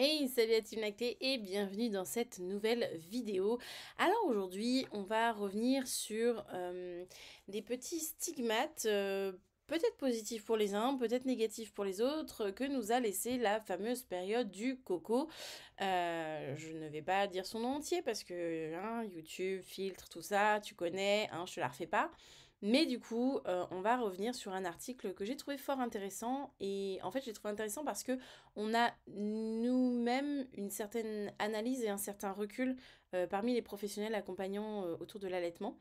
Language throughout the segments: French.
Hey, salut la team Lactée et bienvenue dans cette nouvelle vidéo. Alors aujourd'hui, on va revenir sur des petits stigmates, peut-être positifs pour les uns, peut-être négatifs pour les autres, que nous a laissé la fameuse période du coco. Je ne vais pas dire son nom entier parce que YouTube, filtre, tout ça, tu connais, je te la refais pas. Mais du coup, on va revenir sur un article que j'ai trouvé fort intéressant. Et en fait, j'ai trouvé intéressant parce que on a nous-mêmes une certaine analyse et un certain recul parmi les professionnels accompagnants autour de l'allaitement.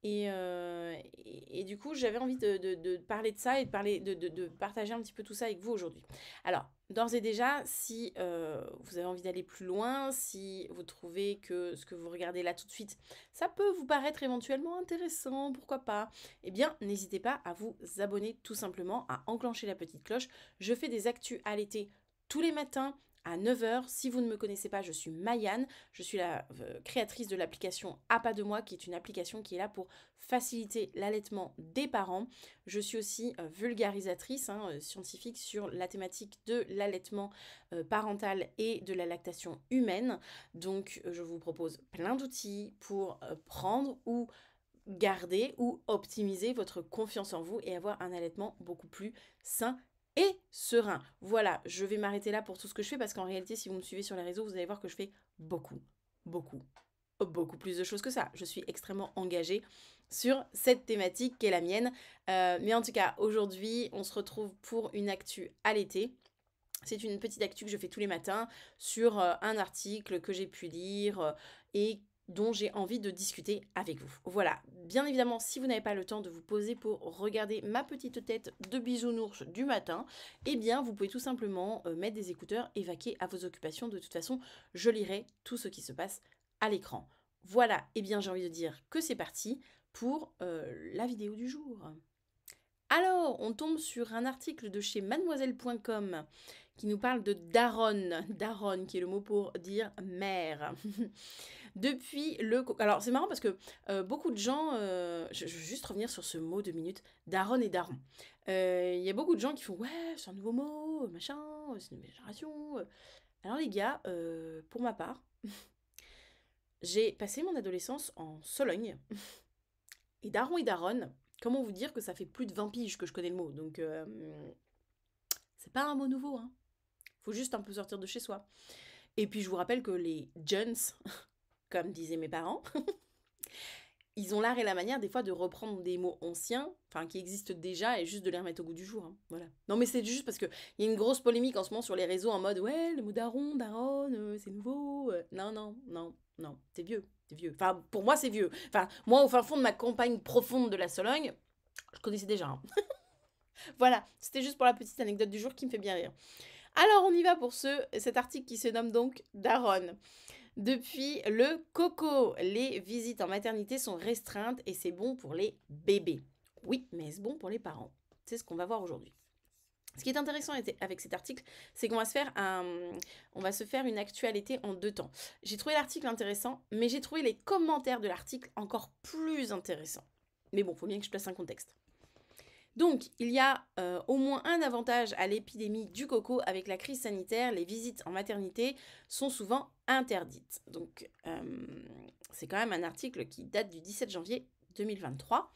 Et du coup, j'avais envie de parler de ça et de partager un petit peu tout ça avec vous aujourd'hui. Alors, d'ores et déjà, si vous avez envie d'aller plus loin, si vous trouvez que ce que vous regardez là tout de suite, ça peut vous paraître éventuellement intéressant, pourquoi pas, eh bien, n'hésitez pas à vous abonner tout simplement, à enclencher la petite cloche. Je fais des actus à l'été tous les matins à 9 heures. Si vous ne me connaissez pas, je suis Maïane. Je suis la créatrice de l'application À pas de moi, qui est une application qui est là pour faciliter l'allaitement des parents. Je suis aussi vulgarisatrice scientifique sur la thématique de l'allaitement parental et de la lactation humaine. Donc, je vous propose plein d'outils pour prendre ou garder ou optimiser votre confiance en vous et avoir un allaitement beaucoup plus sain et serein. Voilà, je vais m'arrêter là pour tout ce que je fais parce qu'en réalité, si vous me suivez sur les réseaux, vous allez voir que je fais beaucoup, beaucoup, beaucoup plus de choses que ça. Je suis extrêmement engagée sur cette thématique qui est la mienne. Mais en tout cas, aujourd'hui, on se retrouve pour une actu à l'été. C'est une petite actu que je fais tous les matins sur un article que j'ai pu lire et dont j'ai envie de discuter avec vous. Voilà, bien évidemment, si vous n'avez pas le temps de vous poser pour regarder ma petite tête de bisounours du matin, eh bien, vous pouvez tout simplement mettre des écouteurs et vaquer à vos occupations. De toute façon, je lirai tout ce qui se passe à l'écran. Voilà, eh bien, j'ai envie de dire que c'est parti pour la vidéo du jour. Alors, on tombe sur un article de chez mademoiselle.com qui nous parle de daronne. Daronne, qui est le mot pour dire mère. Depuis le... Alors, c'est marrant parce que beaucoup de gens... je veux juste revenir sur ce mot 2 minutes. Daronne et daron. Il y a beaucoup de gens qui font « Ouais, c'est un nouveau mot, machin, c'est une nouvelle génération. » Alors les gars, pour ma part, j'ai passé mon adolescence en Sologne. Et daron et daronne, comment vous dire que ça fait plus de 20 piges que je connais le mot. Donc, c'est pas un mot nouveau, hein. Faut juste un peu sortir de chez soi. Et puis, je vous rappelle que les jeunes, comme disaient mes parents, ils ont l'art et la manière des fois de reprendre des mots anciens, enfin qui existent déjà, et juste de les remettre au goût du jour. Hein. Voilà. Non mais c'est juste parce qu'il y a une grosse polémique en ce moment sur les réseaux en mode ouais, le mot daron, daronne, c'est nouveau. Non, non, non, non, c'est vieux, c'est vieux. Enfin, pour moi, c'est vieux. Enfin, moi, au fin fond de ma campagne profonde de la Sologne, je connaissais déjà. Hein. Voilà, c'était juste pour la petite anecdote du jour qui me fait bien rire. Alors, on y va pour cet article qui se nomme donc Daronne. Depuis le coco, les visites en maternité sont restreintes et c'est bon pour les bébés. Oui, mais est-ce bon pour les parents? C'est ce qu'on va voir aujourd'hui. Ce qui est intéressant avec cet article, c'est qu'on va se faire une actualité en 2 temps. J'ai trouvé l'article intéressant, mais j'ai trouvé les commentaires de l'article encore plus intéressants. Mais bon, il faut bien que je place un contexte. Donc, il y a au moins un avantage à l'épidémie du coco. Avec la crise sanitaire, les visites en maternité sont souvent interdites. Donc, c'est quand même un article qui date du 17 janvier 2023.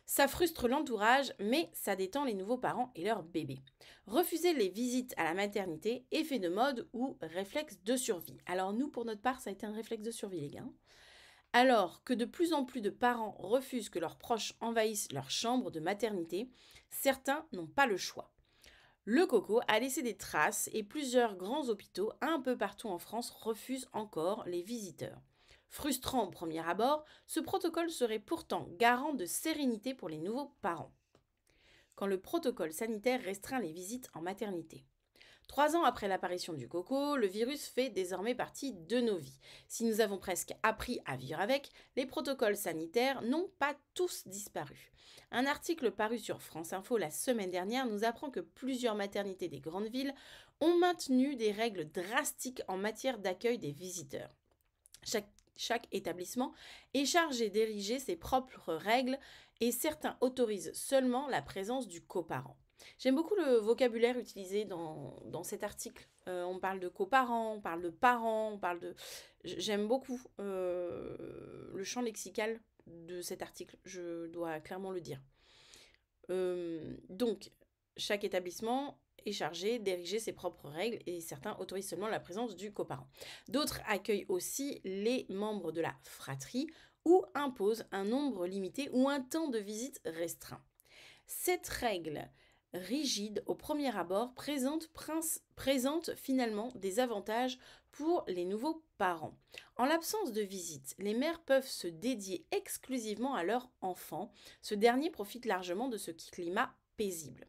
Ça frustre l'entourage, mais ça détend les nouveaux parents et leurs bébés. Refuser les visites à la maternité, effet de mode ou réflexe de survie. Alors nous, pour notre part, ça a été un réflexe de survie, les gars. Alors que de plus en plus de parents refusent que leurs proches envahissent leur chambre de maternité, certains n'ont pas le choix. Le coco a laissé des traces et plusieurs grands hôpitaux un peu partout en France refusent encore les visiteurs. Frustrant au premier abord, ce protocole serait pourtant garant de sérénité pour les nouveaux parents. Quand le protocole sanitaire restreint les visites en maternité. 3 ans après l'apparition du coco, le virus fait désormais partie de nos vies. Si nous avons presque appris à vivre avec, les protocoles sanitaires n'ont pas tous disparu. Un article paru sur France Info la semaine dernière nous apprend que plusieurs maternités des grandes villes ont maintenu des règles drastiques en matière d'accueil des visiteurs. Chaque établissement est chargé d'ériger ses propres règles et certains autorisent seulement la présence du coparent. J'aime beaucoup le vocabulaire utilisé dans cet article. On parle de coparents, on parle de parents, on parle de... J'aime beaucoup le champ lexical de cet article, je dois clairement le dire. Donc, chaque établissement est chargé d'ériger ses propres règles et certains autorisent seulement la présence du coparent. D'autres accueillent aussi les membres de la fratrie ou imposent un nombre limité ou un temps de visite restreint. Cette règle rigide au premier abord présente finalement des avantages pour les nouveaux parents. En l'absence de visite, les mères peuvent se dédier exclusivement à leur enfant. Ce dernier profite largement de ce climat paisible.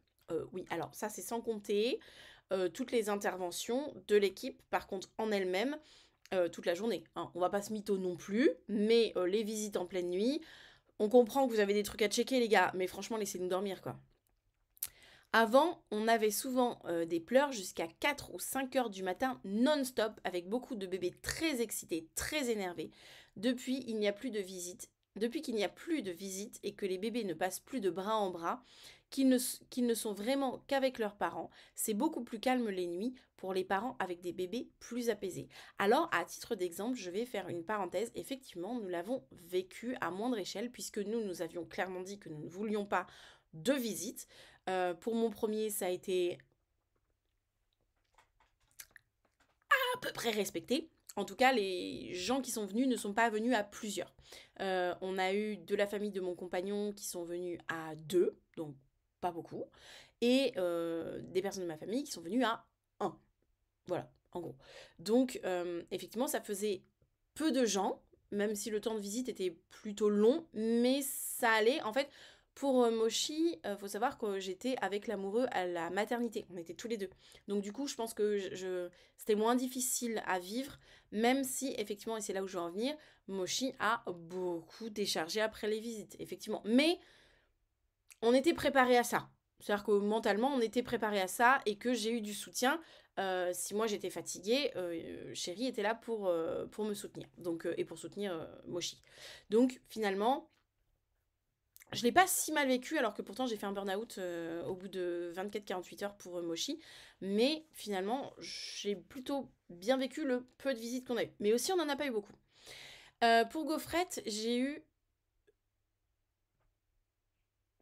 Oui, alors ça c'est sans compter toutes les interventions de l'équipe, par contre en elle-même, toute la journée. Hein. On va pas se mytho non plus, mais les visites en pleine nuit, on comprend que vous avez des trucs à checker les gars, mais franchement laissez-nous dormir quoi. Avant, on avait souvent des pleurs jusqu'à 4 ou 5 heures du matin non-stop avec beaucoup de bébés très excités, très énervés. Depuis, il n'y a plus de visite. Depuis qu'il n'y a plus de visite et que les bébés ne passent plus de bras en bras, qu'ils ne sont vraiment qu'avec leurs parents, c'est beaucoup plus calme les nuits pour les parents avec des bébés plus apaisés. Alors, à titre d'exemple, je vais faire une parenthèse. Effectivement, nous l'avons vécu à moindre échelle puisque nous avions clairement dit que nous ne voulions pas de visite. Pour mon premier, ça a été à peu près respecté. En tout cas, les gens qui sont venus ne sont pas venus à plusieurs. On a eu de la famille de mon compagnon qui sont venus à 2, donc pas beaucoup, et des personnes de ma famille qui sont venues à 1. Voilà, en gros. Donc, effectivement, ça faisait peu de gens, même si le temps de visite était plutôt long, mais ça allait. En fait, pour Mochi, faut savoir que j'étais avec l'amoureux à la maternité. On était tous les deux. Donc, du coup, je pense que c'était moins difficile à vivre, même si, effectivement, et c'est là où je veux en venir, Mochi a beaucoup déchargé après les visites, effectivement. Mais on était préparé à ça. C'est-à-dire que mentalement, on était préparé à ça et que j'ai eu du soutien. Si moi j'étais fatiguée, Chéri était là pour me soutenir. Donc, et pour soutenir Mochi. Donc finalement, je ne l'ai pas si mal vécu, alors que pourtant j'ai fait un burn-out au bout de 24-48 heures pour Mochi. Mais finalement, j'ai plutôt bien vécu le peu de visites qu'on a eu. Mais aussi, on n'en a pas eu beaucoup. Pour Gaufrette, j'ai eu...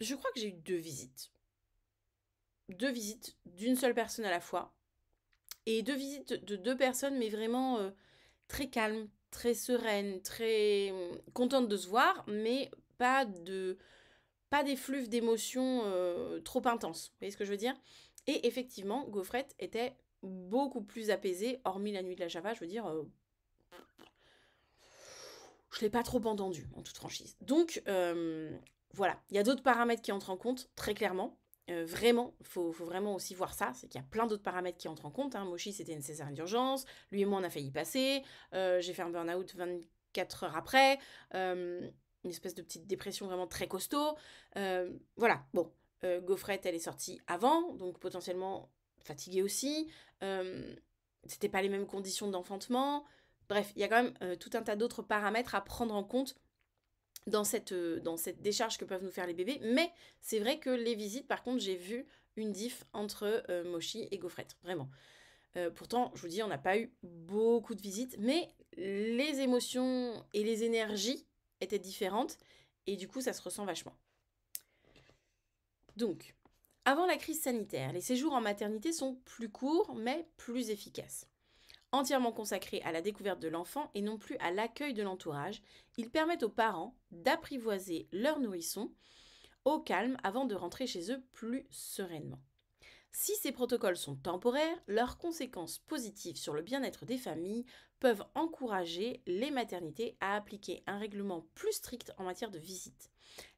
Je crois que j'ai eu 2 visites. 2 visites d'une seule personne à la fois. Et 2 visites de 2 personnes, mais vraiment très calmes, très sereines, très contentes de se voir, mais pas d'effluves d'émotions trop intenses. Vous voyez ce que je veux dire? Et effectivement, Gaufrette était beaucoup plus apaisée, hormis la nuit de la Java, je veux dire, je l'ai pas trop entendu, en toute franchise. Donc, voilà, il y a d'autres paramètres qui entrent en compte, très clairement. Vraiment, faut vraiment aussi voir ça, c'est qu'il y a plein d'autres paramètres qui entrent en compte. Hein. Mochi, c'était une césarienne d'urgence, lui et moi, on a failli passer, j'ai fait un burn-out 24 heures après, une espèce de petite dépression vraiment très costaud. Voilà, bon, Gaufrette, elle est sortie avant, donc potentiellement fatiguée aussi. C'était pas les mêmes conditions d'enfantement. Bref, il y a quand même tout un tas d'autres paramètres à prendre en compte dans cette décharge que peuvent nous faire les bébés. Mais c'est vrai que les visites, par contre, j'ai vu une diff entre Mochi et Gaufrette, vraiment. Pourtant, je vous dis, on n'a pas eu beaucoup de visites, mais les émotions et les énergies étaient différentes, et du coup, ça se ressent vachement. Donc, avant la crise sanitaire, les séjours en maternité sont plus courts, mais plus efficaces. Entièrement consacrés à la découverte de l'enfant et non plus à l'accueil de l'entourage, ils permettent aux parents d'apprivoiser leur nourrisson au calme avant de rentrer chez eux plus sereinement. Si ces protocoles sont temporaires, leurs conséquences positives sur le bien-être des familles peuvent encourager les maternités à appliquer un règlement plus strict en matière de visite.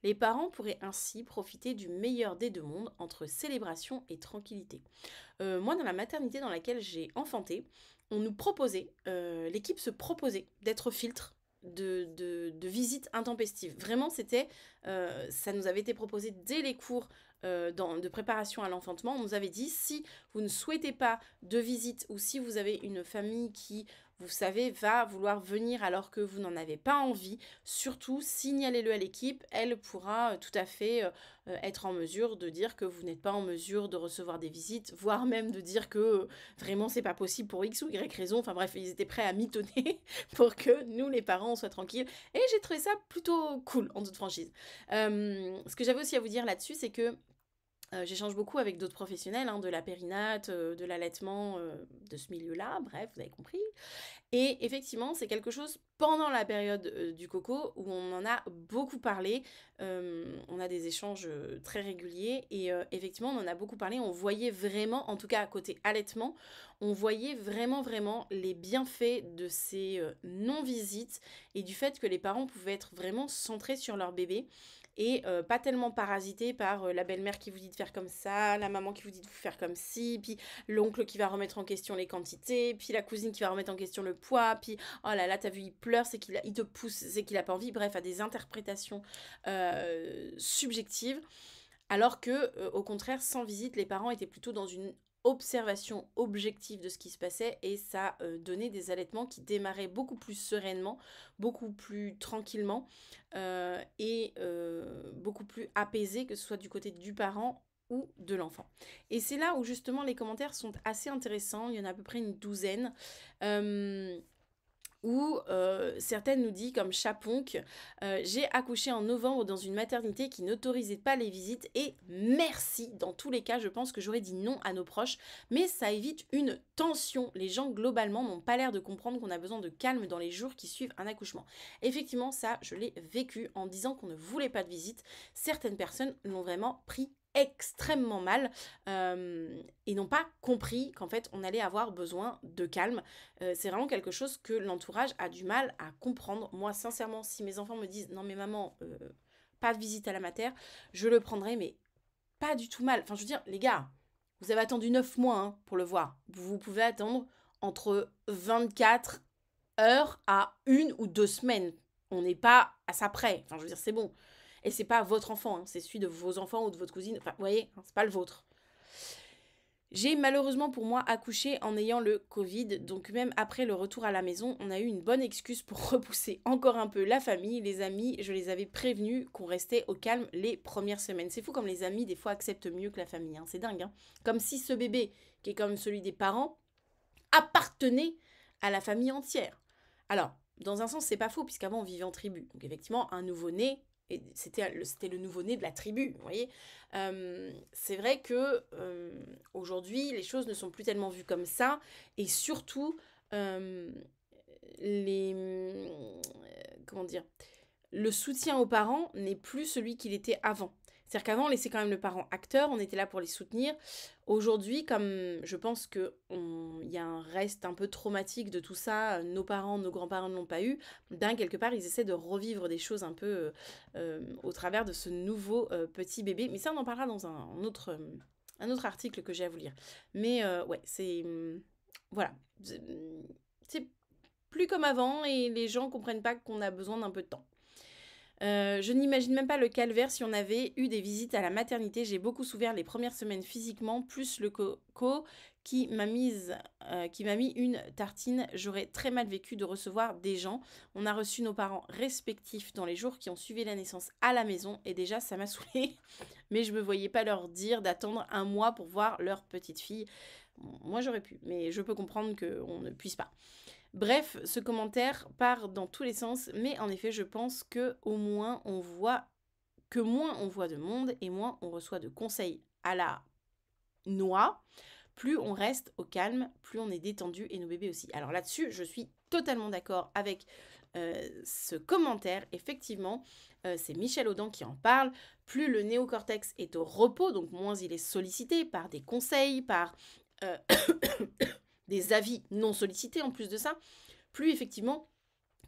Les parents pourraient ainsi profiter du meilleur des deux mondes entre célébration et tranquillité. Moi, dans la maternité dans laquelle j'ai enfanté, on nous proposait, l'équipe se proposait d'être filtre de visites intempestives. Vraiment, ça nous avait été proposé dès les cours de préparation à l'enfantement. On nous avait dit, si vous ne souhaitez pas de visite ou si vous avez une famille qui vous savez, va vouloir venir alors que vous n'en avez pas envie, surtout signalez-le à l'équipe, elle pourra tout à fait être en mesure de dire que vous n'êtes pas en mesure de recevoir des visites, voire même de dire que vraiment c'est pas possible pour X ou Y raison, enfin bref, ils étaient prêts à mitonner pour que nous les parents on soit tranquilles, et j'ai trouvé ça plutôt cool en toute franchise. Ce que j'avais aussi à vous dire là-dessus, c'est que j'échange beaucoup avec d'autres professionnels, hein, de la périnate, de l'allaitement, de ce milieu-là, bref, vous avez compris. Et effectivement, c'est quelque chose pendant la période du coco où on en a beaucoup parlé. On a des échanges très réguliers et effectivement, on en a beaucoup parlé. On voyait vraiment, en tout cas à côté allaitement, on voyait vraiment, vraiment les bienfaits de ces non-visites et du fait que les parents pouvaient être vraiment centrés sur leur bébé et pas tellement parasité par la belle-mère qui vous dit de faire comme ça, la maman qui vous dit de vous faire comme ci, puis l'oncle qui va remettre en question les quantités, puis la cousine qui va remettre en question le poids, puis oh là là, t'as vu, il pleure, c'est il te pousse, c'est qu'il a pas envie, bref, à des interprétations subjectives, alors que au contraire, sans visite, les parents étaient plutôt dans une observation objective de ce qui se passait et ça donnait des allaitements qui démarraient beaucoup plus sereinement, beaucoup plus tranquillement et beaucoup plus apaisés, que ce soit du côté du parent ou de l'enfant. Et c'est là où justement les commentaires sont assez intéressants, il y en a à peu près une douzaine. Où certaines nous disent comme Chaponque, j'ai accouché en novembre dans une maternité qui n'autorisait pas les visites et merci, dans tous les cas je pense que j'aurais dit non à nos proches, mais ça évite une tension, les gens globalement n'ont pas l'air de comprendre qu'on a besoin de calme dans les jours qui suivent un accouchement. Effectivement ça je l'ai vécu en disant qu'on ne voulait pas de visite, certaines personnes l'ont vraiment pris extrêmement mal et n'ont pas compris qu'en fait on allait avoir besoin de calme. C'est vraiment quelque chose que l'entourage a du mal à comprendre. Moi sincèrement, si mes enfants me disent non mais maman, pas de visite à la mater, je le prendrai mais pas du tout mal. Enfin je veux dire les gars, vous avez attendu 9 mois hein, pour le voir. Vous pouvez attendre entre 24 heures à 1 ou 2 semaines. On n'est pas à ça près. Enfin je veux dire c'est bon. Et c'est pas votre enfant, hein, c'est celui de vos enfants ou de votre cousine. Enfin, vous voyez, hein, c'est pas le vôtre. J'ai malheureusement pour moi accouché en ayant le Covid, donc même après le retour à la maison, on a eu une bonne excuse pour repousser encore un peu la famille, les amis, je les avais prévenus qu'on restait au calme les premières semaines. C'est fou comme les amis des fois acceptent mieux que la famille, hein, c'est dingue. Hein. Comme si ce bébé, qui est comme celui des parents, appartenait à la famille entière. Alors, dans un sens, c'est pas faux, puisqu'avant on vivait en tribu. Donc effectivement, un nouveau-né, c'était le nouveau-né de la tribu, vous voyez. C'est vrai que aujourd'hui, les choses ne sont plus tellement vues comme ça, et surtout, les... comment dire, le soutien aux parents n'est plus celui qu'il était avant. C'est-à-dire qu'avant, on laissait quand même le parent acteur, on était là pour les soutenir. Aujourd'hui, comme je pense qu'il y a un reste un peu traumatique de tout ça, nos parents, nos grands-parents ne l'ont pas eu, d'un quelque part, ils essaient de revivre des choses un peu au travers de ce nouveau petit bébé. Mais ça, on en parlera dans un autre article que j'ai à vous lire. Mais ouais, c'est... voilà. C'est plus comme avant et les gens comprennent pas qu'on a besoin d'un peu de temps. Je n'imagine même pas le calvaire si on avait eu des visites à la maternité. J'ai beaucoup souffert les premières semaines physiquement, plus le coco qui m'a mis une tartine. J'aurais très mal vécu de recevoir des gens. On a reçu nos parents respectifs dans les jours qui ont suivi la naissance à la maison et déjà ça m'a saoulée. Mais je me voyais pas leur dire d'attendre 1 mois pour voir leur petite fille. Bon, moi j'aurais pu, mais je peux comprendre qu'on ne puisse pas. Bref, ce commentaire part dans tous les sens, mais en effet, je pense que au moins on voit que moins on voit de monde et moins on reçoit de conseils à la noix, plus on reste au calme, plus on est détendu et nos bébés aussi. Alors là-dessus, je suis totalement d'accord avec ce commentaire. Effectivement, c'est Michel Audin qui en parle. Plus le néocortex est au repos, donc moins il est sollicité par des conseils, par des avis non sollicités en plus de ça, plus effectivement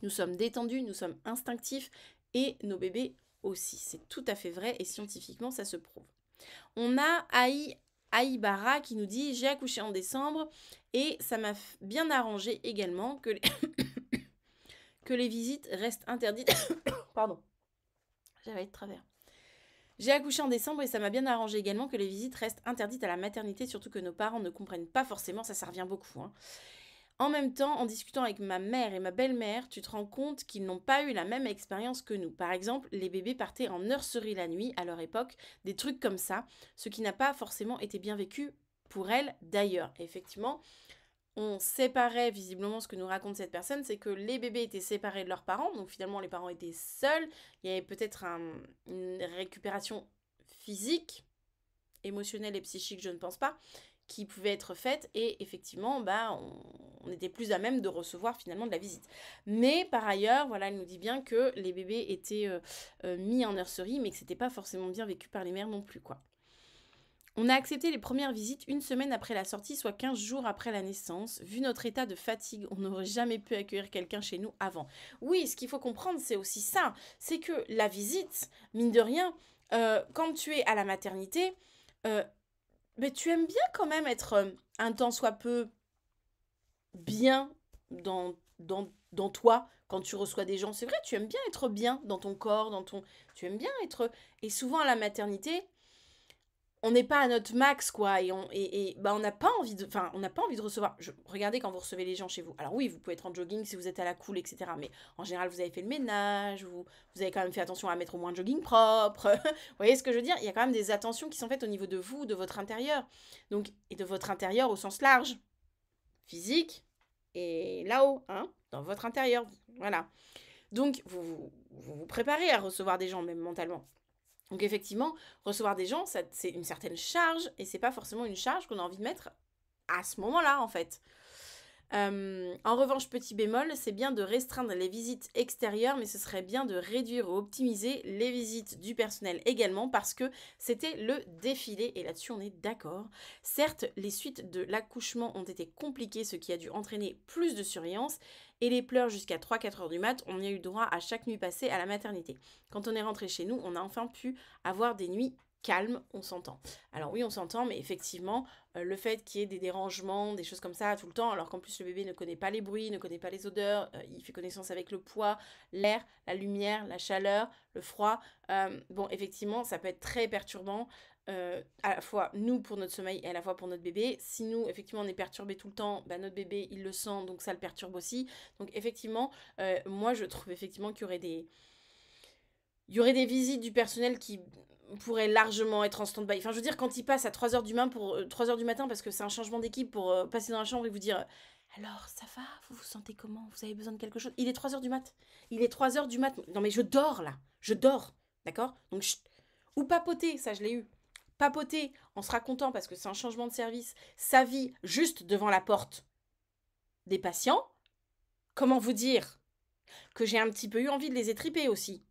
nous sommes détendus, nous sommes instinctifs et nos bébés aussi. C'est tout à fait vrai et scientifiquement ça se prouve. On a Aïbara qui nous dit « J'ai accouché en décembre et ça m'a bien arrangé également que les, que les visites restent interdites. » Pardon, j'avais de travers. J'ai accouché en décembre et ça m'a bien arrangé également que les visites restent interdites à la maternité, surtout que nos parents ne comprennent pas forcément, ça revient beaucoup. Hein. En même temps, en discutant avec ma mère et ma belle-mère, tu te rends compte qu'ils n'ont pas eu la même expérience que nous. Par exemple, les bébés partaient en nurserie la nuit à leur époque, des trucs comme ça, ce qui n'a pas forcément été bien vécu pour elles d'ailleurs. Et effectivement, on séparait visiblement ce que nous raconte cette personne, c'est que les bébés étaient séparés de leurs parents, donc finalement les parents étaient seuls, il y avait peut-être une récupération physique, émotionnelle et psychique, je ne pense pas, qui pouvait être faite et effectivement bah, on était plus à même de recevoir finalement de la visite. Mais par ailleurs, voilà, elle nous dit bien que les bébés étaient mis en nurserie mais que c'était pas forcément bien vécu par les mères non plus quoi. On a accepté les premières visites une semaine après la sortie, soit 15 jours après la naissance. Vu notre état de fatigue, on n'aurait jamais pu accueillir quelqu'un chez nous avant. Oui, ce qu'il faut comprendre, c'est aussi ça. C'est que la visite, mine de rien, quand tu es à la maternité, euh, mais tu aimes bien quand même être un tant soit peu bien dans toi quand tu reçois des gens. C'est vrai, tu aimes bien être bien dans ton corps, dans ton... Tu aimes bien être... Et souvent à la maternité, on n'est pas à notre max, quoi, bah, on n'a pas envie de... Enfin, on n'a pas envie de recevoir... regardez quand vous recevez les gens chez vous. Alors oui, vous pouvez être en jogging si vous êtes à la cool, etc. Mais en général, vous avez fait le ménage, vous avez quand même fait attention à mettre au moins un jogging propre. Vous voyez ce que je veux dire? Il y a quand même des attentions qui sont faites au niveau de vous, de votre intérieur. Donc, et de votre intérieur au sens large. Physique et là-haut, hein, dans votre intérieur. Voilà. Donc, vous préparez à recevoir des gens, même mentalement. Donc effectivement, recevoir des gens, c'est une certaine charge et c'est pas forcément une charge qu'on a envie de mettre à ce moment-là en fait. En revanche, petit bémol, c'est bien de restreindre les visites extérieures, mais ce serait bien de réduire ou optimiser les visites du personnel également parce que c'était le défilé et là-dessus on est d'accord. Certes, les suites de l'accouchement ont été compliquées, ce qui a dû entraîner plus de surveillance et les pleurs jusqu'à 3-4 heures du mat, on y a eu droit à chaque nuit passée à la maternité. Quand on est rentré chez nous, on a enfin pu avoir des nuits calmes, on s'entend. Alors oui, on s'entend, mais effectivement, le fait qu'il y ait des dérangements, des choses comme ça tout le temps, alors qu'en plus le bébé ne connaît pas les bruits, ne connaît pas les odeurs, il fait connaissance avec le poids, l'air, la lumière, la chaleur, le froid. Bon, effectivement, ça peut être très perturbant. À la fois nous pour notre sommeil et à la fois pour notre bébé. Si nous, effectivement, on est perturbé tout le temps, bah, notre bébé, il le sent, donc ça le perturbe aussi. Donc effectivement, moi, je trouve effectivement qu'il y aurait des visites du personnel qui pourraient largement être en stand-by. Enfin, je veux dire, quand il passe à 3h du matin, parce que c'est un changement d'équipe pour passer dans la chambre et vous dire alors, ça va? Vous vous sentez comment? Vous avez besoin de quelque chose? Il est 3h du mat. Il est 3h du mat. Non, mais je dors là. Je dors. D'accord? Donc, chut. Ou papoter, ça je l'ai eu. Papoter en se racontant, parce que c'est un changement de service, sa vie juste devant la porte des patients. Comment vous dire? Que j'ai un petit peu eu envie de les étriper aussi.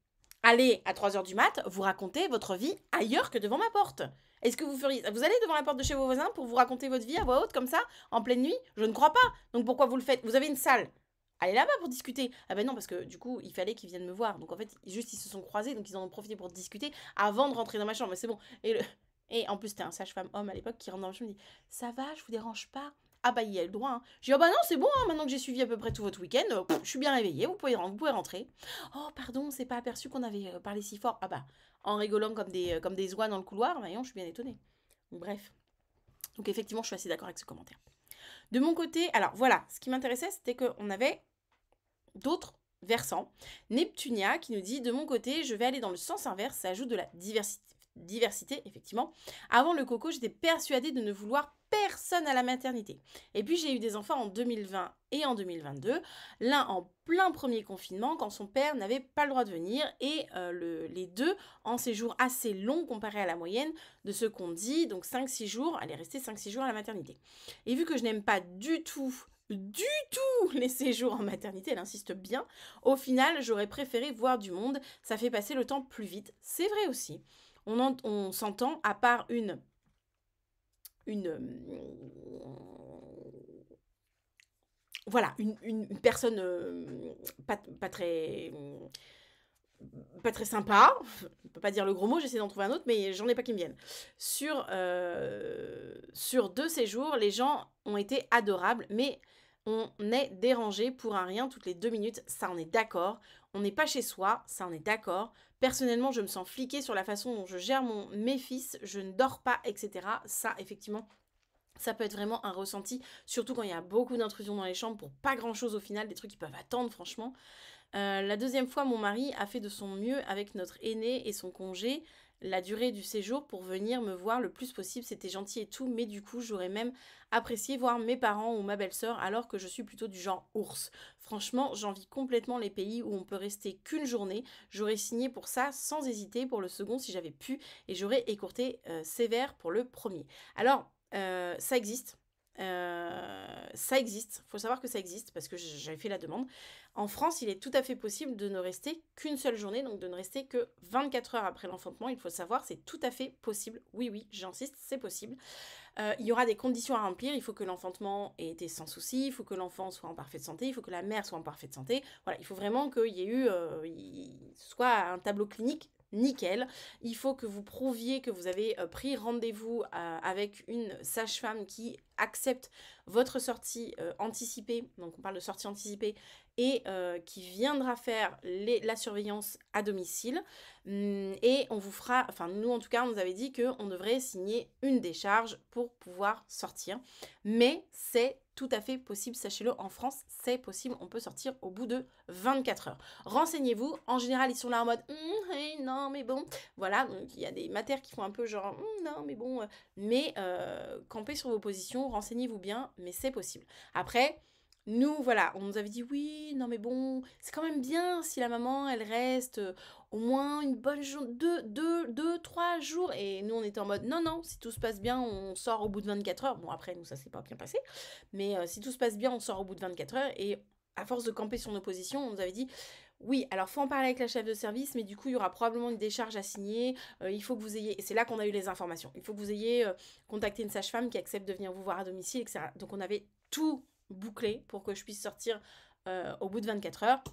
Allez, à 3h du mat, vous racontez votre vie ailleurs que devant ma porte. Est-ce que vous allez devant la porte de chez vos voisins pour vous raconter votre vie à voix haute comme ça, en pleine nuit? Je ne crois pas. Donc pourquoi vous le faites? Vous avez une salle. Allez là-bas pour discuter. Ah ben non, parce que du coup, il fallait qu'ils viennent me voir. Donc en fait, juste ils se sont croisés, donc ils en ont profité pour discuter avant de rentrer dans ma chambre. Mais c'est bon. Et en plus, c'était un sage-femme homme à l'époque qui rentre dans ma chambre et me dit ça va, je vous dérange pas? Ah bah il y a le droit. Hein. J'ai dit oh bah non, c'est bon, hein, maintenant que j'ai suivi à peu près tout votre week-end, je suis bien réveillée, vous pouvez rentrer. Oh pardon, c'est pas aperçu qu'on avait parlé si fort. Ah bah en rigolant comme des oies dans le couloir, voyons, je suis bien étonnée. Bref. Donc effectivement, je suis assez d'accord avec ce commentaire. De mon côté, alors voilà, ce qui m'intéressait, c'était qu'on avait d'autres versants. Neptunia qui nous dit de mon côté, je vais aller dans le sens inverse, ça ajoute de la diversité, effectivement. Avant le coco, j'étais persuadée de ne vouloir personne à la maternité. Et puis j'ai eu des enfants en 2020 et en 2022, l'un en plein premier confinement quand son père n'avait pas le droit de venir et les deux en séjour assez long comparé à la moyenne de ce qu'on dit, donc 5-6 jours, elle est restée 5-6 jours à la maternité. Et vu que je n'aime pas du tout les séjours en maternité, elle insiste bien. Au final, j'aurais préféré voir du monde, ça fait passer le temps plus vite. C'est vrai aussi. On s'entend, à part une voilà, une personne pas très sympa, on peut pas dire le gros mot, j'essaie d'en trouver un autre, mais j'en ai pas qui me viennent. Sur 2 séjours, les gens ont été adorables, mais on est dérangé pour un rien toutes les 2 minutes, ça on est d'accord. On n'est pas chez soi, ça on est d'accord. Personnellement, je me sens fliquée sur la façon dont je gère mes fils, je ne dors pas, etc. Ça, effectivement, Ça peut être vraiment un ressenti, surtout quand il y a beaucoup d'intrusions dans les chambres pour pas grand-chose au final, des trucs qui peuvent attendre franchement. La deuxième fois, mon mari a fait de son mieux avec notre aîné et son congé, la durée du séjour pour venir me voir le plus possible. C'était gentil et tout, mais du coup, j'aurais même apprécié voir mes parents ou ma belle-sœur alors que je suis plutôt du genre ours. Franchement, j'envie complètement les pays où on peut rester qu'une journée. J'aurais signé pour ça sans hésiter pour le second si j'avais pu et j'aurais écourté sévère pour le premier. Alors, ça existe. Ça existe, faut savoir que ça existe parce que j'avais fait la demande. En France, il est tout à fait possible de ne rester qu'une seule journée, donc de ne rester que 24 heures après l'enfantement. Il faut savoir, c'est tout à fait possible. Oui, oui, j'insiste, c'est possible. Il y aura des conditions à remplir. Il faut que l'enfantement ait été sans souci, il faut que l'enfant soit en parfaite santé, il faut que la mère soit en parfaite santé. Voilà, il faut vraiment qu'il y ait eu, soit un tableau clinique nickel. Il faut que vous prouviez que vous avez pris rendez-vous avec une sage-femme qui accepte votre sortie anticipée, donc on parle de sortie anticipée, et qui viendra faire la surveillance à domicile. Et on vous fera, enfin nous en tout cas, on nous avait dit qu'on devrait signer une décharge pour pouvoir sortir. Mais c'est tout à fait possible, sachez-le, en France, c'est possible, on peut sortir au bout de 24 heures. Renseignez-vous, en général, ils sont là en mode hey, non, mais bon, voilà, donc il y a des matères qui font un peu genre non, mais bon, mais campez sur vos positions, renseignez-vous bien, mais c'est possible. Après, nous, voilà, on nous avait dit oui, non, mais bon, c'est quand même bien si la maman, elle reste au moins une bonne journée, deux, 3 jours, et nous, on était en mode non, non, si tout se passe bien, on sort au bout de 24 heures. Bon, après, nous, ça s'est pas bien passé, mais si tout se passe bien, on sort au bout de 24 heures, et à force de camper sur nos positions, on nous avait dit oui, alors faut en parler avec la chef de service, mais du coup, il y aura probablement une décharge à signer. Il faut que vous ayez, et c'est là qu'on a eu les informations, il faut que vous ayez contacté une sage-femme qui accepte de venir vous voir à domicile, etc. Donc, on avait tout bouclé pour que je puisse sortir au bout de 24 heures.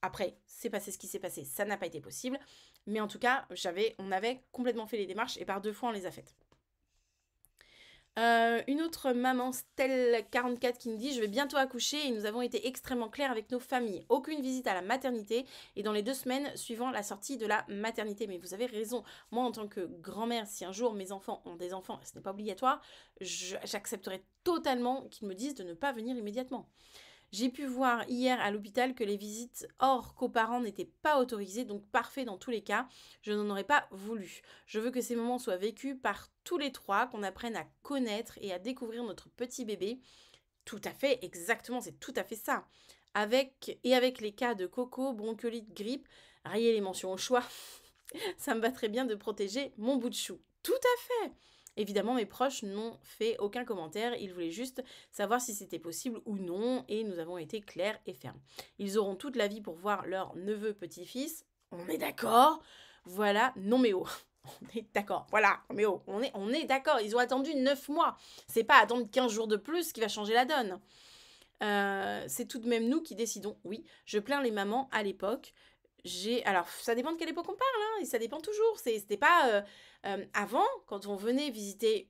Après, c'est passé ce qui s'est passé, ça n'a pas été possible. Mais en tout cas, on avait complètement fait les démarches et par 2 fois, on les a faites. Une autre maman, Stell44, qui nous dit « Je vais bientôt accoucher et nous avons été extrêmement clairs avec nos familles. Aucune visite à la maternité et dans les 2 semaines suivant la sortie de la maternité. » Mais vous avez raison. Moi, en tant que grand-mère, si un jour mes enfants ont des enfants, ce n'est pas obligatoire, j'accepterai totalement qu'ils me disent de ne pas venir immédiatement. J'ai pu voir hier à l'hôpital que les visites hors coparents n'étaient pas autorisées, donc parfait dans tous les cas. Je n'en aurais pas voulu. Je veux que ces moments soient vécus par tous les 3, qu'on apprenne à connaître et à découvrir notre petit bébé. Tout à fait, exactement, c'est tout à fait ça. Avec les cas de coco, bronchiolite, grippe, rayez les mentions au choix. Ça me va très bien de protéger mon bout de chou. Tout à fait. Évidemment, mes proches n'ont fait aucun commentaire, ils voulaient juste savoir si c'était possible ou non, et nous avons été clairs et fermes. Ils auront toute la vie pour voir leur neveu petit-fils, on est d'accord. Voilà, non mais oh, on est d'accord, voilà, mais oh, on est d'accord, ils ont attendu 9 mois, c'est pas attendre 15 jours de plus qui va changer la donne. C'est tout de même nous qui décidons, oui, je plains les mamans à l'époque, alors, ça dépend de quelle époque on parle, hein, et ça dépend toujours. C'était pas avant, quand on venait visiter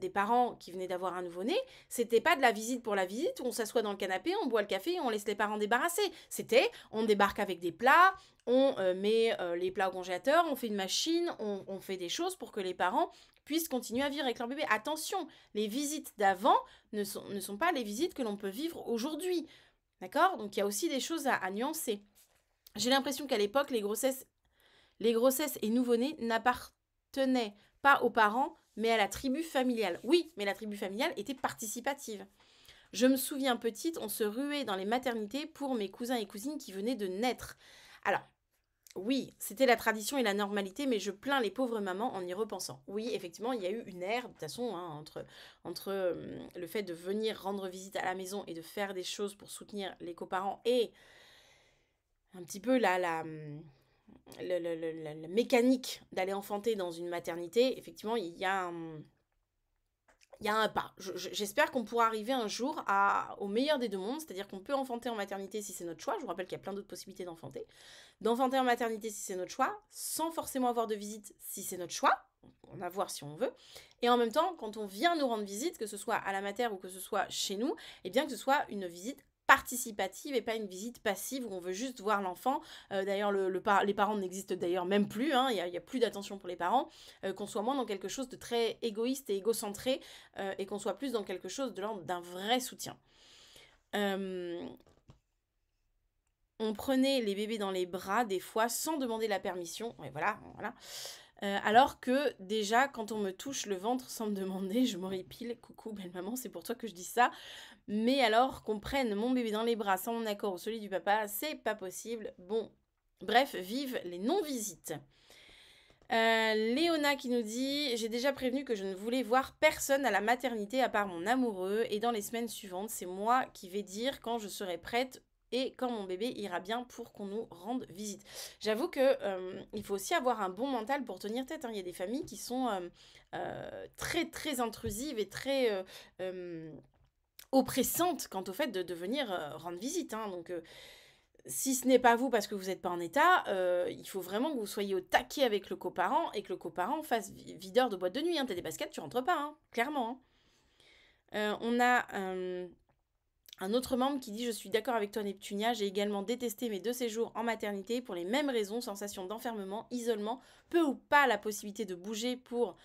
des parents qui venaient d'avoir un nouveau-né, c'était pas de la visite pour la visite où on s'assoit dans le canapé, on boit le café et on laisse les parents débarrasser. C'était, on débarque avec des plats, on met les plats au congélateur, on fait une machine, on fait des choses pour que les parents puissent continuer à vivre avec leur bébé. Attention, les visites d'avant ne sont pas les visites que l'on peut vivre aujourd'hui. D'accord? Donc, il y a aussi des choses à nuancer. J'ai l'impression qu'à l'époque, les grossesses et nouveau-nés n'appartenaient pas aux parents, mais à la tribu familiale. Oui, mais la tribu familiale était participative. Je me souviens petite, on se ruait dans les maternités pour mes cousins et cousines qui venaient de naître. Alors, oui, c'était la tradition et la normalité, mais je plains les pauvres mamans en y repensant. Oui, effectivement, il y a eu une ère, de toute façon, hein, entre le fait de venir rendre visite à la maison et de faire des choses pour soutenir les coparents et un petit peu la mécanique d'aller enfanter dans une maternité, effectivement, il y a un pas. J'espère qu'on pourra arriver un jour au meilleur des 2 mondes, c'est-à-dire qu'on peut enfanter en maternité si c'est notre choix. Je vous rappelle qu'il y a plein d'autres possibilités d'enfanter. D'enfanter en maternité si c'est notre choix, sans forcément avoir de visite si c'est notre choix. On va voir si on veut. Et en même temps, quand on vient nous rendre visite, que ce soit à la mater ou que ce soit chez nous, eh bien que ce soit une visite participative et pas une visite passive où on veut juste voir l'enfant. D'ailleurs, les parents n'existent d'ailleurs même plus, hein, il y a plus d'attention pour les parents, qu'on soit moins dans quelque chose de très égoïste et égocentré et qu'on soit plus dans quelque chose de l'ordre d'un vrai soutien. On prenait les bébés dans les bras des fois sans demander la permission. Ouais, voilà, voilà. Alors que déjà, quand on me touche le ventre sans me demander, je m'horripile. Coucou, belle maman, c'est pour toi que je dis ça. Mais alors qu'on prenne mon bébé dans les bras sans mon accord ou celui du papa, c'est pas possible. Bon, bref, vive les non-visites. Léona qui nous dit: j'ai déjà prévenu que je ne voulais voir personne à la maternité à part mon amoureux, et dans les semaines suivantes, c'est moi qui vais dire quand je serai prête et quand mon bébé ira bien pour qu'on nous rende visite. J'avoue que il faut aussi avoir un bon mental pour tenir tête, hein. Il y a des familles qui sont très très intrusives et très oppressantes quant au fait de venir rendre visite, hein. Donc si ce n'est pas vous parce que vous n'êtes pas en état, il faut vraiment que vous soyez au taquet avec le coparent et que le coparent fasse videur de boîte de nuit, hein. T'as des baskets, tu rentres pas, hein, clairement, hein. On a un autre membre qui dit: je suis d'accord avec toi, Neptunia, j'ai également détesté mes 2 séjours en maternité pour les mêmes raisons, sensation d'enfermement, isolement, peu ou pas la possibilité de bouger pour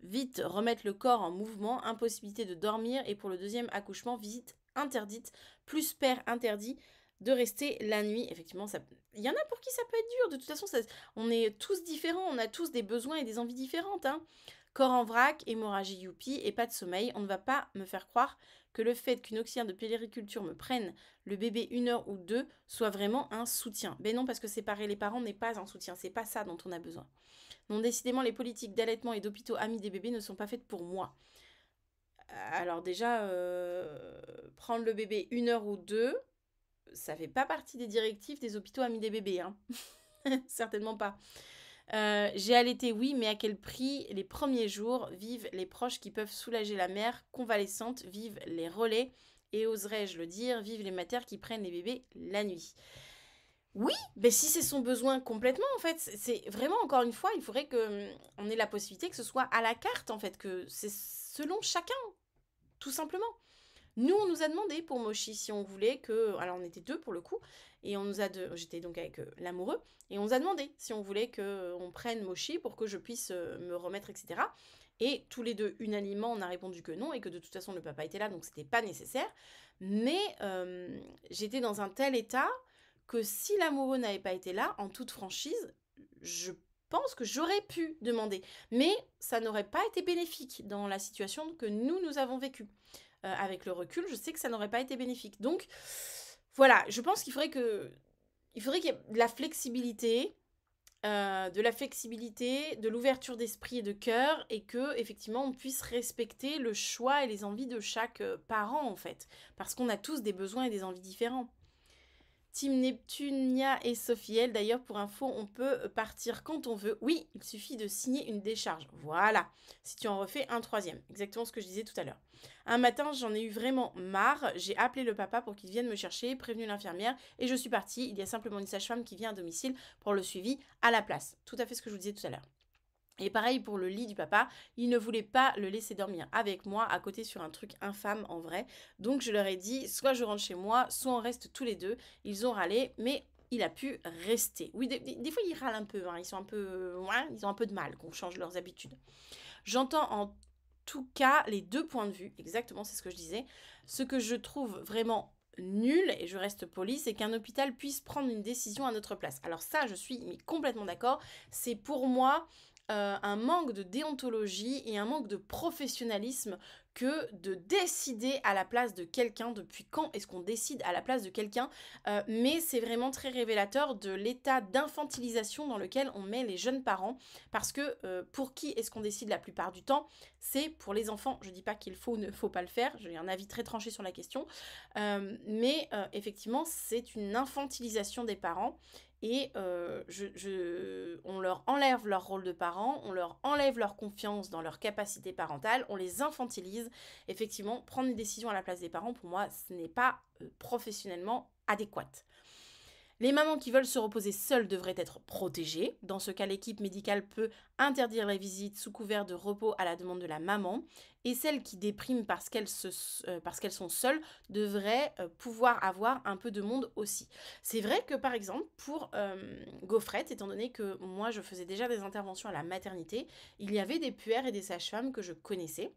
vite remettre le corps en mouvement, impossibilité de dormir, et pour le deuxième accouchement, visite interdite, plus père interdit de rester la nuit. Effectivement, il y en a pour qui ça peut être dur. De toute façon, on est tous différents, on a tous des besoins et des envies différentes, hein. Corps en vrac, hémorragie youpi et pas de sommeil. On ne va pas me faire croire que le fait qu'une auxiliaire de puériculture me prenne le bébé 1 heure ou 2 soit vraiment un soutien. Ben non, parce que séparer les parents n'est pas un soutien. C'est pas ça dont on a besoin. Non, décidément, les politiques d'allaitement et d'hôpitaux amis des bébés ne sont pas faites pour moi. Alors déjà, prendre le bébé 1 heure ou 2, ça fait pas partie des directives des hôpitaux amis des bébés, hein. Certainement pas. J'ai allaité, oui, mais à quel prix? Les premiers jours, vivent les proches qui peuvent soulager la mère convalescente, vivent les relais, et oserais-je le dire, vivent les matères qui prennent les bébés la nuit. Oui, mais si c'est son besoin complètement, en fait, c'est vraiment, encore une fois, il faudrait que on ait la possibilité que ce soit à la carte, en fait, que c'est selon chacun, tout simplement. Nous, on nous a demandé pour Mochi si on voulait que... Alors, on était 2 pour le coup, et on nous a... J'étais donc avec l'amoureux, et on nous a demandé si on voulait qu'on prenne Mochi pour que je puisse me remettre, etc. Et tous les deux, unanimement, on a répondu que non, et que de toute façon, le papa était là, donc c'était pas nécessaire. Mais j'étais dans un tel état que si l'amoureux n'avait pas été là, en toute franchise, je pense que j'aurais pu demander. Mais ça n'aurait pas été bénéfique dans la situation que nous avons vécue. Avec le recul, je sais que ça n'aurait pas été bénéfique. Donc, voilà, je pense qu'il faudrait qu'il y ait de la flexibilité, de l'ouverture d'esprit et de cœur, et que effectivement on puisse respecter le choix et les envies de chaque parent, en fait, parce qu'on a tous des besoins et des envies différents. Team Neptunia et Sophiel, d'ailleurs, pour info, on peut partir quand on veut. Oui, il suffit de signer une décharge. Voilà, si tu en refais un troisième. Exactement ce que je disais tout à l'heure. Un matin, j'en ai eu vraiment marre. J'ai appelé le papa pour qu'il vienne me chercher, prévenu l'infirmière, et je suis partie. Il y a simplement une sage-femme qui vient à domicile pour le suivi à la place. Tout à fait ce que je vous disais tout à l'heure. Et pareil pour le lit du papa, il ne voulait pas le laisser dormir avec moi à côté sur un truc infâme en vrai. Donc je leur ai dit, soit je rentre chez moi, soit on reste tous les deux. Ils ont râlé, mais il a pu rester. Oui, des fois ils râlent un peu, hein. Ils sont un peu, ouais, ils ont un peu de mal qu'on change leurs habitudes. J'entends en tout cas les 2 points de vue, exactement, c'est ce que je disais. Ce que je trouve vraiment nul, et je reste polie, c'est qu'un hôpital puisse prendre une décision à notre place. Alors ça, je suis mais complètement d'accord. C'est pour moi un manque de déontologie et un manque de professionnalisme que de décider à la place de quelqu'un. Depuis quand est-ce qu'on décide à la place de quelqu'un? Mais c'est vraiment très révélateur de l'état d'infantilisation dans lequel on met les jeunes parents, parce que pour qui est-ce qu'on décide la plupart du temps? C'est pour les enfants. Je dis pas qu'il faut ou ne faut pas le faire, j'ai un avis très tranché sur la question, mais effectivement, c'est une infantilisation des parents. Et on leur enlève leur rôle de parent, on leur enlève leur confiance dans leur capacité parentale, on les infantilise. Effectivement, prendre une décision à la place des parents, pour moi, ce n'est pas professionnellement adéquat. Les mamans qui veulent se reposer seules devraient être protégées. Dans ce cas, l'équipe médicale peut interdire la visite sous couvert de repos à la demande de la maman. Et celles qui dépriment parce qu'elles sont seules devraient pouvoir avoir un peu de monde aussi. C'est vrai que par exemple, pour Gaufrette, étant donné que moi je faisais déjà des interventions à la maternité, il y avait des puères et des sages-femmes que je connaissais.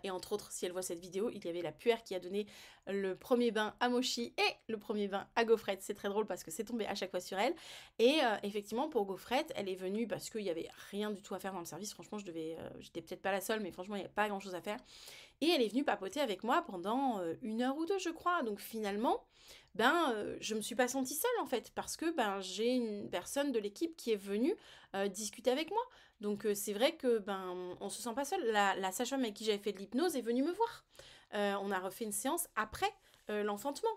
Et entre autres, si elle voit cette vidéo, il y avait la puère qui a donné le premier bain à Mochi et le premier bain à Gaufrette. C'est très drôle parce que c'est tombé à chaque fois sur elle. Et effectivement, pour Gaufrette, elle est venue parce qu'il n'y avait rien du tout à faire dans le service. Franchement, j'étais peut-être pas la seule, mais franchement, il n'y avait pas grand-chose à faire. Et elle est venue papoter avec moi pendant 1 heure ou deux, je crois. Donc finalement, je me suis pas sentie seule en fait, parce que j'ai une personne de l'équipe qui est venue discuter avec moi. Donc c'est vrai que on se sent pas seul. La sage-femme avec qui j'avais fait de l'hypnose est venue me voir. On a refait une séance après l'enfantement.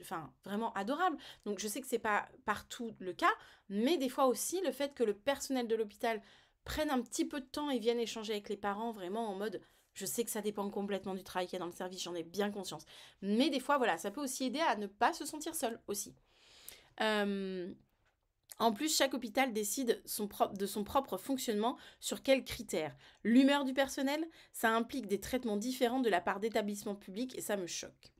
Enfin, vraiment adorable. Donc je sais que c'est pas partout le cas, mais des fois aussi le fait que le personnel de l'hôpital prenne un petit peu de temps et vienne échanger avec les parents, vraiment en mode. Je sais que ça dépend complètement du travail qu'il y a dans le service, j'en ai bien conscience. Mais des fois, voilà, ça peut aussi aider à ne pas se sentir seul aussi. En plus, chaque hôpital décide de son propre fonctionnement sur quels critères. L'humeur du personnel, ça implique des traitements différents de la part d'établissements publics et ça me choque.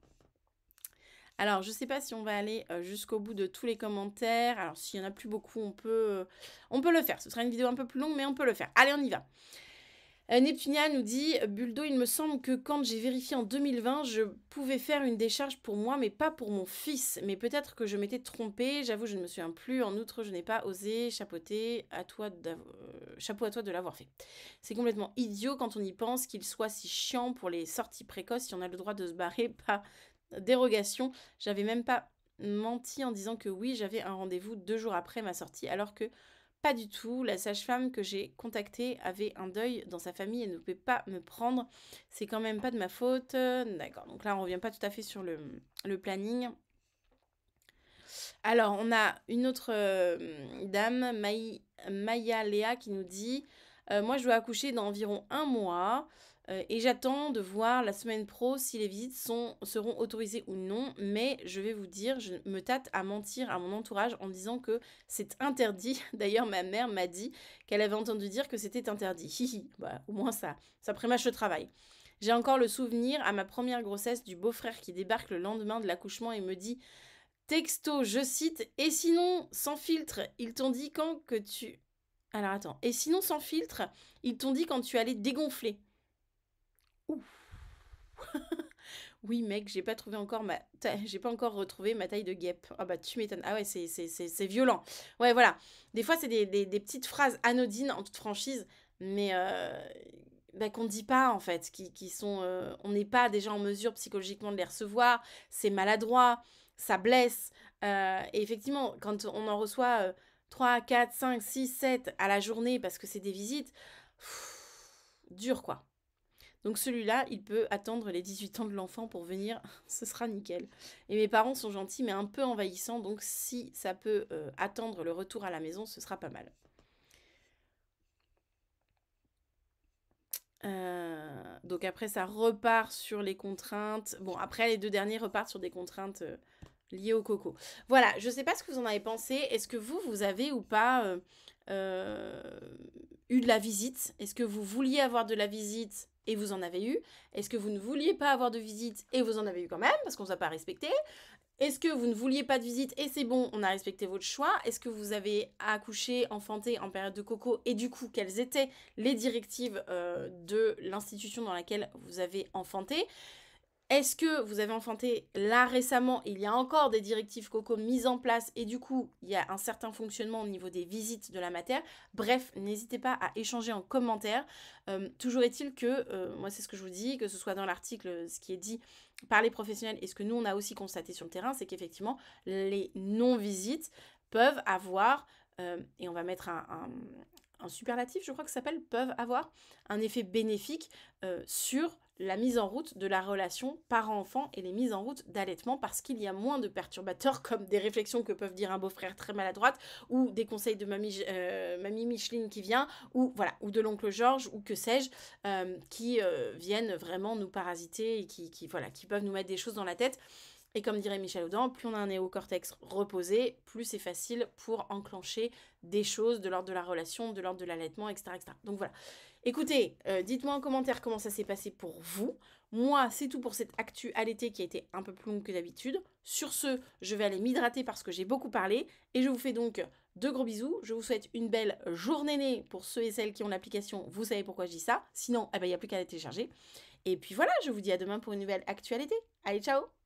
Alors, je ne sais pas si on va aller jusqu'au bout de tous les commentaires. Alors, s'il n'y en a plus beaucoup, on peut le faire. Ce sera une vidéo un peu plus longue, mais on peut le faire. Allez, on y va. Neptunia nous dit « Buldo, il me semble que quand j'ai vérifié en 2020, je pouvais faire une décharge pour moi, mais pas pour mon fils. Mais peut-être que je m'étais trompée. J'avoue, je ne me souviens plus. En outre, je n'ai pas osé chapeauter. Chapeau à toi de l'avoir fait. C'est complètement idiot quand on y pense qu'il soit si chiant pour les sorties précoces si on a le droit de se barrer par dérogation. J'avais même pas menti en disant que oui, j'avais un rendez-vous 2 jours après ma sortie, alors que pas du tout. La sage-femme que j'ai contactée avait un deuil dans sa famille et ne pouvait pas me prendre. C'est quand même pas de ma faute. D'accord, donc là on revient pas tout à fait sur le planning. Alors on a une autre dame, Maya Léa, qui nous dit moi je dois accoucher dans environ 1 mois. Et j'attends de voir la semaine pro si les visites seront autorisées ou non. Mais je vais vous dire, je me tâte à mentir à mon entourage en disant que c'est interdit. D'ailleurs, ma mère m'a dit qu'elle avait entendu dire que c'était interdit. Hihi, au moins ça prémâche le travail. J'ai encore le souvenir à ma première grossesse du beau-frère qui débarque le lendemain de l'accouchement et me dit texto, je cite, « Et sinon, sans filtre, ils t'ont dit quand que tu... » Alors attends. « Et sinon, sans filtre, ils t'ont dit quand tu allais dégonfler. » Oui, mec, j'ai pas encore retrouvé ma taille de guêpe. Ah bah tu m'étonnes. Ah ouais, c'est violent. Ouais, voilà. Des fois, c'est des petites phrases anodines en toute franchise, mais qu'on ne dit pas en fait, qui sont... on n'est pas déjà en mesure psychologiquement de les recevoir. C'est maladroit, ça blesse. Et effectivement, quand on en reçoit 3, 4, 5, 6, 7 à la journée parce que c'est des visites, dur quoi. Donc celui-là, il peut attendre les 18 ans de l'enfant pour venir, ce sera nickel. Et mes parents sont gentils mais un peu envahissants, donc si ça peut attendre le retour à la maison, ce sera pas mal. Donc après, ça repart sur les contraintes. Bon, après, les 2 derniers repartent sur des contraintes liées au coco. Voilà, je sais pas ce que vous en avez pensé. Est-ce que vous avez ou pas eu de la visite? Est-ce que vous vouliez avoir de la visite et vous en avez eu? Est-ce que vous ne vouliez pas avoir de visite et vous en avez eu quand même parce qu'on ne vous a pas respecté? Est-ce que vous ne vouliez pas de visite et c'est bon, on a respecté votre choix? Est-ce que vous avez accouché, enfanté en période de coco et du coup, quelles étaient les directives de l'institution dans laquelle vous avez enfanté? Est-ce que vous avez enfanté là récemment, il y a encore des directives coco mises en place et du coup, il y a un certain fonctionnement au niveau des visites de la mater? Bref, n'hésitez pas à échanger en commentaire. Toujours est-il que, moi c'est ce que je vous dis, que ce soit dans l'article, ce qui est dit par les professionnels et ce que nous on a aussi constaté sur le terrain, c'est qu'effectivement, les non-visites peuvent avoir, et on va mettre un superlatif, je crois que ça s'appelle, peuvent avoir un effet bénéfique sur la mise en route de la relation parent-enfant et les mises en route d'allaitement parce qu'il y a moins de perturbateurs comme des réflexions que peuvent dire un beau-frère très maladroite ou des conseils de mamie Micheline qui vient ou voilà ou de l'oncle Georges ou que sais-je qui viennent vraiment nous parasiter et qui peuvent nous mettre des choses dans la tête. Et comme dirait Michel Audin, plus on a un néocortex reposé, plus c'est facile pour enclencher des choses de l'ordre de la relation, de l'ordre de l'allaitement, etc., etc. Donc voilà. Écoutez, dites-moi en commentaire comment ça s'est passé pour vous. Moi, c'est tout pour cette actu allaitée qui a été un peu plus longue que d'habitude. Sur ce, je vais aller m'hydrater parce que j'ai beaucoup parlé. Et je vous fais donc de gros bisous. Je vous souhaite une belle journée pour ceux et celles qui ont l'application. Vous savez pourquoi je dis ça. Sinon, il n'y a plus qu'à la télécharger. Et puis voilà, je vous dis à demain pour une nouvelle actualité. Allez, ciao!